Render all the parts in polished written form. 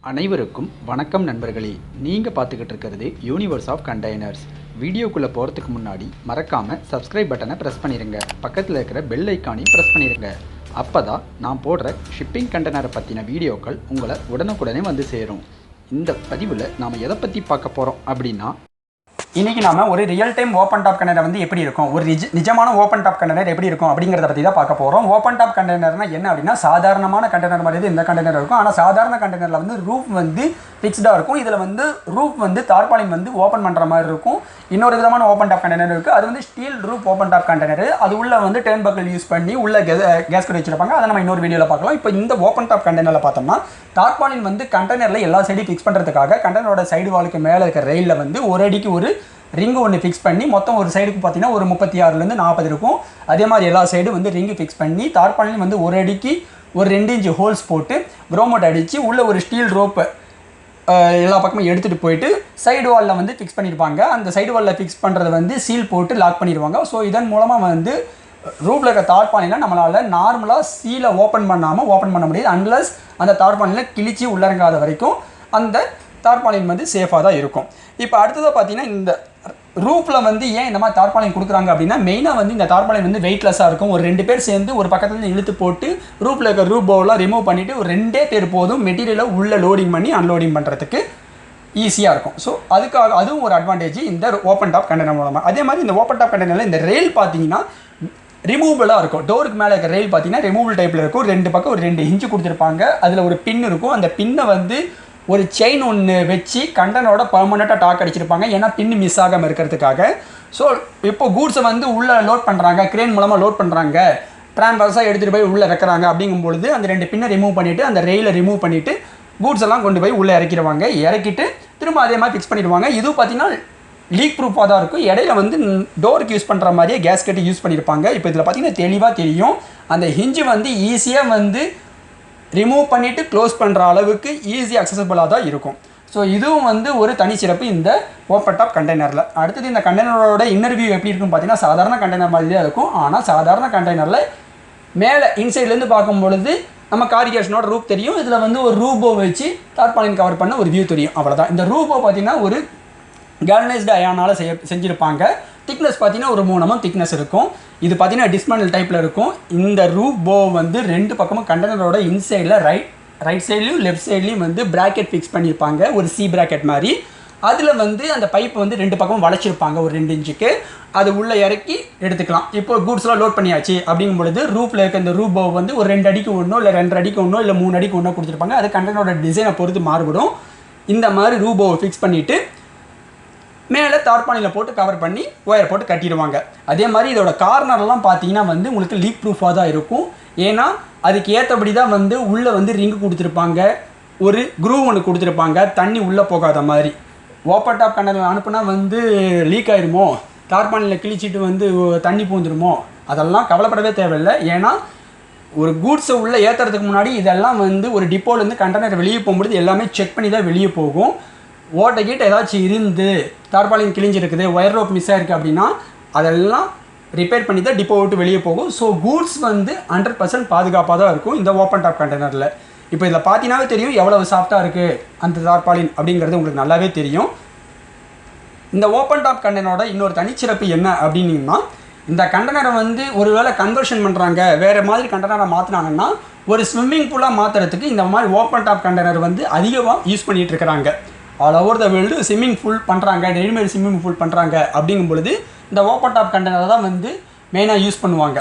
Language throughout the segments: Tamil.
அனைவருக்கும் வணக்கம் நண்பர்களே. நீங்கள் பார்த்துக்கிட்டு இருக்கிறது யூனிவர்ஸ் ஆஃப் கண்டெய்னர்ஸ். வீடியோக்குள்ளே போகிறதுக்கு முன்னாடி மறக்காமல் சப்ஸ்கிரைப் பட்டனை ப்ரெஸ் பண்ணிடுங்க. பக்கத்தில் இருக்கிற பெல் ஐக்கானையும் ப்ரெஸ் பண்ணிடுங்க. அப்போ தான் நான் போடுற ஷிப்பிங் கண்டெய்னரை பற்றின வீடியோக்கள் உங்களை உடனுக்குடனே வந்து சேரும். இந்த பதிவில் நாம் எதை பற்றி பார்க்க போகிறோம் அப்படின்னா, இன்றைக்கி நாம் ஒரு real time open top container வந்து எப்படி இருக்கும், ஒரு நிஜமான ஓப்பன் டாப் கண்டெய்னர் எப்படி இருக்கும் அப்படிங்கிறத பற்றி தான் பார்க்க போகிறோம். ஓப்பன் டாப் கண்டெய்னர்னா என்ன அப்படின்னா, சாதாரணமான கண்டெய்னர் மாதிரி இந்த கண்டெய்னர் இருக்கும். ஆனால் சாதாரண கண்டெய்னரில் வந்து ரூஃப் வந்து ஃபிக்ஸ்டாக இருக்கும். இதில் வந்து ரூஃப் வந்து தார்பாலின் வந்து ஓப்பன் பண்ணுற மாதிரி இருக்கும். இன்னொரு விதமான ஓப்பன் டாப் கண்டெய்னர் இருக்குது. அது வந்து steel roof open top container. அது உள்ள வந்து டேர்ன் பக்கல் யூஸ் பண்ணி உள்ள கேஸ்கட் வச்சுருப்பாங்க. அதை நம்ம இன்னொரு வீடியோவில் பார்க்கலாம். இப்போ இந்த ஓப்பன் டாப் கண்டெய்னரில் பார்த்தோம்னா, தார்பாலின் வந்து கண்டெய்னரில் எல்லா சைடும் ஃபிக்ஸ் பண்ணுறதுக்காக கண்டெய்னரோட சைடு வாலுக்கு மேலே இருக்கிற ரெயிலில் வந்து ஒரு அடிக்கு ஒரு ரிங்கு ஒன்று ஃபிக்ஸ் பண்ணி, மொத்தம் ஒரு சைடுக்கு பார்த்தீங்கன்னா ஒரு 36லேருந்து 40 இருக்கும். அதே மாதிரி எல்லா சைடும் வந்து ரிங்கு ஃபிக்ஸ் பண்ணி, தார்பாலின் வந்து ஒரு அடிக்கு ஒரு 2 இன்ச் ஹோல்ஸ் போட்டு க்ரோமோட் அடித்து உள்ள ஒரு ஸ்டீல் ரோப்பு எல்லா பக்கமும் எடுத்துகிட்டு போயிட்டு சைடு வாலில் வந்து ஃபிக்ஸ் பண்ணியிருப்பாங்க. அந்த சைடு வாலில் ஃபிக்ஸ் பண்ணுறது வந்து சீல் போட்டு லாக் பண்ணிடுவாங்க. ஸோ இதன் மூலமாக வந்து ரூஃபில் இருக்க தார்பாலினை நம்மளால் நார்மலாக சீலை ஓப்பன் பண்ண முடியாது. அன்லஸ் அந்த தார்பாலினை கிழிச்சு உள்ளறங்காத வரைக்கும் அந்த தார்பாலின் வந்து சேஃபாக தான் இருக்கும். இப்போ அடுத்ததாக பார்த்தீங்கன்னா, இந்த ரூஃபில் வந்து ஏன் இந்த மாதிரி தார்பாலின் கொடுக்குறாங்க அப்படின்னா, மெயினாக வந்து இந்த தார்பாலின் வந்து வெயிட்லெஸ்ஸாக இருக்கும். ஒரு 2 பேர் சேர்ந்து ஒரு பக்கத்துலேருந்து இழுத்து போட்டு ரூஃபில் இருக்க ரூப் பவுலாம் ரிமூவ் பண்ணிவிட்டு ஒரு 2 பேர் போதும் மெட்டீரியலை உள்ளே லோடிங் பண்ணி அன்லோடிங் பண்ணுறதுக்கு ஈஸியாக இருக்கும். ஸோ அதுக்காக அதுவும் ஒரு அட்வான்டேஜ் இந்த ஓப்பன் டாப் கண்டெய்னர் மூலமாக. அதே மாதிரி இந்த ஓப்பன் டாப் கண்டெய்னரில் இந்த ரெயில் பார்த்தீங்கன்னா ரிமூவலாக இருக்கும். டோருக்கு மேலே இருக்க ரெயில் பார்த்தீங்கன்னா ரிமூவல் டைப்பில் இருக்கும். 2 பக்கம் ஒரு 2 இன்ச்சு கொடுத்துருப்பாங்க. அதில் ஒரு பின் இருக்கும். அந்த பின்னை வந்து ஒரு செயின் ஒன்று வச்சு கண்டனோட பர்மனெண்ட்டாக டாக் அடிச்சிருப்பாங்க. ஏன்னா பின்னு மிஸ் ஆகாமல் இருக்கிறதுக்காக. ஸோ இப்போ கூட்ஸை வந்து உள்ளே லோட் பண்ணுறாங்க, கிரேன் மூலமாக லோட் பண்ணுறாங்க, ட்ரான்வர்ஸாக எடுத்துகிட்டு போய் உள்ளே வைக்கிறாங்க. அப்படிங்கும்பொழுது அந்த 2 பின்னை ரிமூவ் பண்ணிவிட்டு அந்த ரெயிலை ரிமூவ் பண்ணிவிட்டு கூட்ஸ் எல்லாம் கொண்டு போய் உள்ளே இறக்கிடுவாங்க. இறக்கிட்டு திரும்ப அதே மாதிரி ஃபிக்ஸ் பண்ணிடுவாங்க. இது பார்த்தீங்கன்னா லீக் ப்ரூஃபாக தான் இருக்கும். இடையில வந்து டோருக்கு யூஸ் பண்ணுற மாதிரியே கேஸ்கெட்டு யூஸ் பண்ணியிருப்பாங்க. இப்போ இதில் பார்த்தீங்கன்னா தெளிவாக தெரியும், அந்த ஹிஞ்சு வந்து ஈஸியாக வந்து ரிமூவ் பண்ணிவிட்டு க்ளோஸ் பண்ணுற அளவுக்கு ஈஸி அக்சசபிளாக தான் இருக்கும். ஸோ இதுவும் வந்து ஒரு தனி சிறப்பு இந்த ஓப்பன் டாப் கண்டெய்னரில். அடுத்தது இந்த கண்டெய்னரோட இன்னர் வியூ எப்படி இருக்குன்னு பார்த்தீங்கன்னா, சாதாரண கண்டெய்னர் மாதிரி தான் இருக்கும். ஆனால் சாதாரண கண்டெய்னரில் மேலே இன்சைட்லேருந்து பார்க்கும்பொழுது நம்ம காரிகேஷனோட ரூப் தெரியும். இதில் வந்து ஒரு ரூபோ வச்சு தார்பாலின் கவர் பண்ண ஒரு வியூ தெரியும், அவ்வளோதான். இந்த ரூபோ பார்த்தீங்கன்னா ஒரு கேல்வனைஸ்டு அயானால் செஞ்சுருப்பாங்க. திக்னஸ் பார்த்தீங்கன்னா ஒரு 3 mm திக்னஸ் இருக்கும். இது பார்த்தீங்கன்னா டிஸ்மேண்டில் டைப்பில் இருக்கும். இந்த ரூப் போ வந்து 2 பக்கமும் கண்டெய்னரோட இன்சைடில் ரைட் சைட்லையும் லெஃப்ட் சைட்லையும் வந்து ப்ராக்கெட் ஃபிக்ஸ் பண்ணியிருப்பாங்க, ஒரு சி ப்ராக்கெட் மாதிரி. அதில் வந்து அந்த பைப்பை வந்து 2 பக்கமும் வளைச்சிருப்பாங்க ஒரு 2 இன்ச்சுக்கு. அது உள்ளே இறக்கி எடுத்துக்கலாம். இப்போ கூட்ஸ்லாம் லோட் பண்ணியாச்சு அப்படிங்கும் பொழுது ரூப்பில் இருக்க இந்த ரூப் போ வந்து ஒரு 2 அடிக்கு ஒன்றோ இல்லை 2.5 அடிக்கு ஒன்றோ இல்லை 3 அடிக்கு ஒன்றோ கொடுத்துருப்பாங்க. அது கண்டெய்னரோட டிசைனை பொறுத்து மாறுபடும். இந்த மாதிரி ரூப் போவை ஃபிக்ஸ் பண்ணிவிட்டு மேலே தார்பாலினில் போட்டு கவர் பண்ணி ஒயர் போட்டு கட்டிடுவாங்க. அதே மாதிரி இதோட கார்னர்லாம் பார்த்தீங்கன்னா வந்து உங்களுக்கு லீக் ப்ரூஃபாக தான் இருக்கும். ஏன்னா அதுக்கு ஏற்றபடி தான் வந்து உள்ளே வந்து ரிங்கு கொடுத்துருப்பாங்க, ஒரு க்ரூவ் ஒன்று கொடுத்துருப்பாங்க, தண்ணி உள்ளே போகாத மாதிரி. ஓப்பன் டாப் கண்டெய்னர் அனுப்புனா வந்து லீக் ஆகிருமோ, தார்பாலினில் கிழிச்சிட்டு வந்து தண்ணி பூந்துருமோ, அதெல்லாம் கவலைப்படவே தேவையில்லை. ஏன்னா ஒரு கூட்ஸை உள்ளே ஏற்றுறதுக்கு முன்னாடி இதெல்லாம் வந்து ஒரு டிப்போலேருந்து கண்டெய்னர் வெளியே போகும்போது எல்லாமே செக் பண்ணி தான் வெளியே போகும். ஓட்டை கீட்ட ஏதாச்சும் இருந்து தார்பாலின் கிழிஞ்சிருக்குது, ஒயர் ரோப் மிஸ் ஆகிருக்கு அப்படின்னா அதெல்லாம் ரிப்பேர் பண்ணி தான் டிப்போ விட்டு வெளியே போகும். ஸோ கூட்ஸ் வந்து 100% பாதுகாப்பாக தான் இருக்கும் இந்த ஓப்பன் டாப் கண்டெய்னரில். இப்போ இதில் பார்த்தீங்கன்னாவே தெரியும் எவ்வளவு சாஃப்டாக இருக்குது அந்த தார்பாலின் அப்படிங்கிறது உங்களுக்கு நல்லாவே தெரியும். இந்த ஓப்பன் டாப் கண்டெய்னரோட இன்னொரு தனிச்சிறப்பு என்ன அப்படின்னா, இந்த கண்டெய்னரை வந்து ஒருவேளை கன்வர்ஷன் பண்ணுறாங்க, வேறு மாதிரி கண்டெய்னரை மாற்றினாங்கன்னா ஒரு ஸ்விம்மிங் பூலாக மாற்றுறதுக்கு இந்த மாதிரி ஓப்பன் டாப் கண்டெய்னர் வந்து அதிகமாக யூஸ் பண்ணிகிட்டு இருக்கிறாங்க. All over the world swimming pool பண்ணுறாங்க, ரெடிமேட் ஸ்விம்மிங் பூல் பண்ணுறாங்க. அப்படிங்கும் பொழுது இந்த ஓப்பன் டாப் கண்டெய்னர் தான் வந்து மெயினாக யூஸ் பண்ணுவாங்க.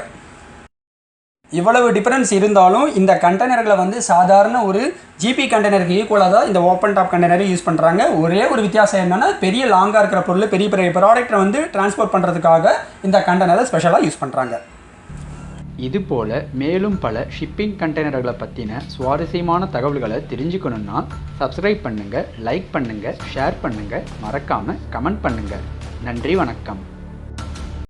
இவ்வளவு டிஃப்ரென்ஸ் இருந்தாலும் இந்த கண்டெய்னர்களை வந்து சாதாரண ஒரு ஜிபி கண்டெய்னருக்கு ஈக்குவலாக தான் இந்த ஓப்பன் டாப் கண்டெய்னரை யூஸ் பண்ணுறாங்க. ஒரே ஒரு வித்தியாசம் என்னென்னா, பெரிய லாங்காக இருக்கிற பொருள், பெரிய பெரிய ப்ராடக்ட்டை வந்து டிரான்ஸ்போர்ட் பண்ணுறதுக்காக இந்த கண்டெய்னரை ஸ்பெஷலாக யூஸ் பண்ணுறாங்க. இதுபோல் மேலும் பல ஷிப்பிங் கண்டெய்னர்களை பற்றின சுவாரஸ்யமான தகவல்களை தெரிஞ்சுக்கணுன்னா சப்ஸ்கிரைப் பண்ணுங்கள், லைக் பண்ணுங்கள், ஷேர் பண்ணுங்கள், மறக்காமல் கமெண்ட் பண்ணுங்கள். நன்றி, வணக்கம்.